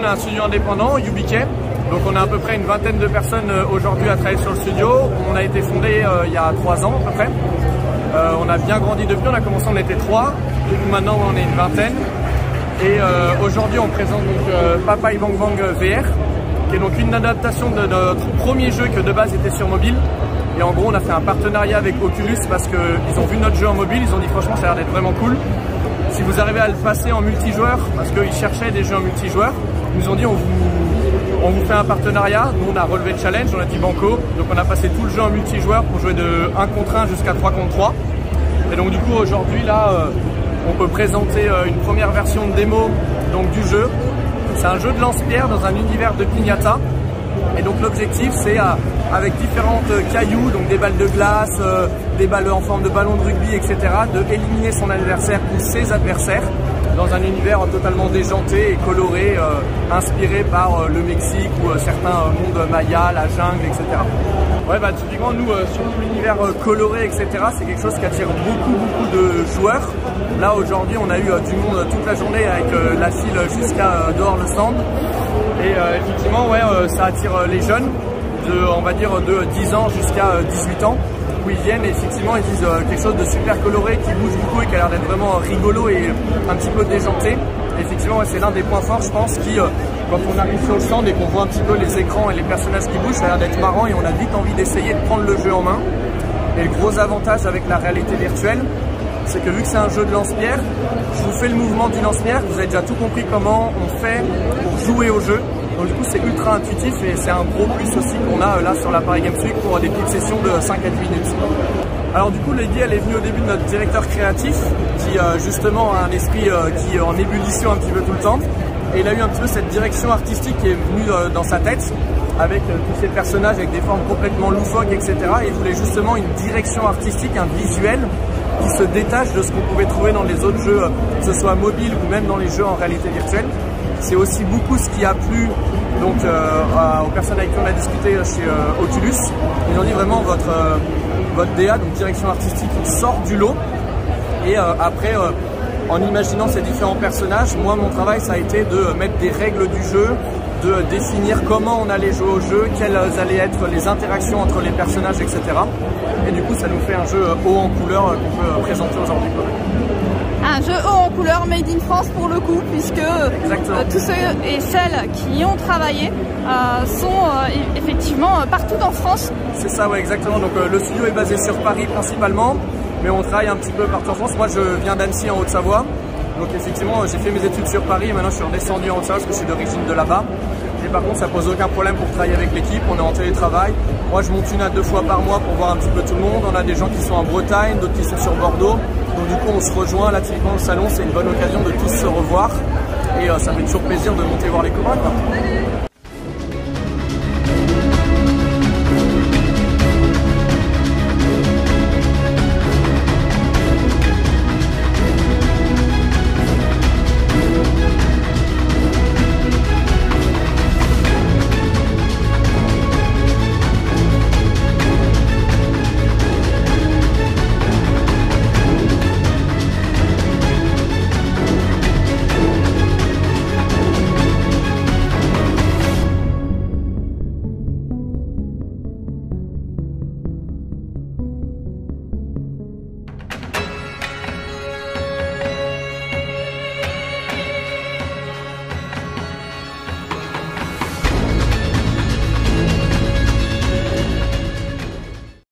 a un studio indépendant, UBK. Donc on a à peu près une vingtaine de personnes aujourd'hui à travailler sur le studio. On a été fondé il y a 3 ans à peu près. On a bien grandi depuis, on a commencé, on était 3. Maintenant on est une vingtaine. Et aujourd'hui on présente donc Papaye Bang Bang VR, qui est donc une adaptation de notre premier jeu que de base était sur mobile. Et en gros on a fait un partenariat avec Oculus parce qu'ils ont vu notre jeu en mobile, ils ont dit franchement ça a l'air d'être vraiment cool. Si vous arrivez à le passer en multijoueur, parce qu'ils cherchaient des jeux en multijoueur, ils nous ont dit on vous fait un partenariat. Nous on a relevé le challenge, on a dit banco, donc on a passé tout le jeu en multijoueur pour jouer de 1 contre 1 jusqu'à 3 contre 3. Et donc du coup aujourd'hui là on peut présenter une première version de démo donc, du jeu. C'est un jeu de lance-pierre dans un univers de piñata. Et donc l'objectif c'est avec différentes cailloux, donc des balles de glace, des balles en forme de ballon de rugby, etc. de éliminer son adversaire ou ses adversaires dans un univers totalement déjanté et coloré, inspiré par le Mexique ou certains mondes mayas, la jungle, etc. Ouais, bah typiquement nous sur l'univers coloré, etc. c'est quelque chose qui attire beaucoup de joueurs. Là aujourd'hui on a eu du monde toute la journée avec la file jusqu'à dehors le stand. Et effectivement ouais, ça attire les jeunes on va dire de 10 ans jusqu'à 18 ans où ils viennent et effectivement ils disent quelque chose de super coloré qui bouge beaucoup et qui a l'air d'être vraiment rigolo et un petit peu déjanté. Et effectivement ouais, c'est l'un des points forts je pense qui quand on arrive sur le stand et qu'on voit un petit peu les écrans et les personnages qui bougent, ça a l'air d'être marrant et on a vite envie d'essayer de prendre le jeu en main. Et le gros avantage avec la réalité virtuelle, c'est que vu que c'est un jeu de lance-pierre, je vous fais le mouvement du lance-pierre, vous avez déjà tout compris comment on fait pour jouer au jeu. Donc du coup c'est ultra intuitif et c'est un gros plus aussi qu'on a là sur l'appareil Games Week pour des petites sessions de 5 à 10 minutes. Alors du coup l'idée elle est venue au début de notre directeur créatif qui justement a un esprit qui est en ébullition un petit peu tout le temps. Et il a eu un petit peu cette direction artistique qui est venue dans sa tête avec tous ces personnages avec des formes complètement loufoques, etc. Et il voulait justement une direction artistique, un visuel qui se détache de ce qu'on pouvait trouver dans les autres jeux, que ce soit mobile ou même dans les jeux en réalité virtuelle. C'est aussi beaucoup ce qui a plu donc, aux personnes avec qui on a discuté chez Oculus. Ils ont dit vraiment votre DA, donc direction artistique, sort du lot. Et après, en imaginant ces différents personnages, moi mon travail ça a été de mettre des règles du jeu, de définir comment on allait jouer au jeu, quelles allaient être les interactions entre les personnages, etc. Et du coup ça nous fait un jeu haut en couleur qu'on peut présenter aujourd'hui. Un jeu haut en couleur made in France pour le coup, puisque tous ceux et celles qui y ont travaillé sont effectivement partout en France. C'est ça, ouais, exactement. Donc le studio est basé sur Paris principalement, mais on travaille un petit peu partout en France. Moi je viens d'Annecy en Haute-Savoie, donc effectivement j'ai fait mes études sur Paris et maintenant je suis redescendu en Haute-Savoie parce que je suis d'origine de là-bas. Et par contre ça pose aucun problème pour travailler avec l'équipe, on est en télétravail. Moi je monte 1 à 2 fois par mois pour voir un petit peu tout le monde. On a des gens qui sont en Bretagne, d'autres qui sont sur Bordeaux. Donc du coup on se rejoint là typiquement au salon, c'est une bonne occasion de tous se revoir. Et ça fait toujours plaisir de monter voir les copains, quoi.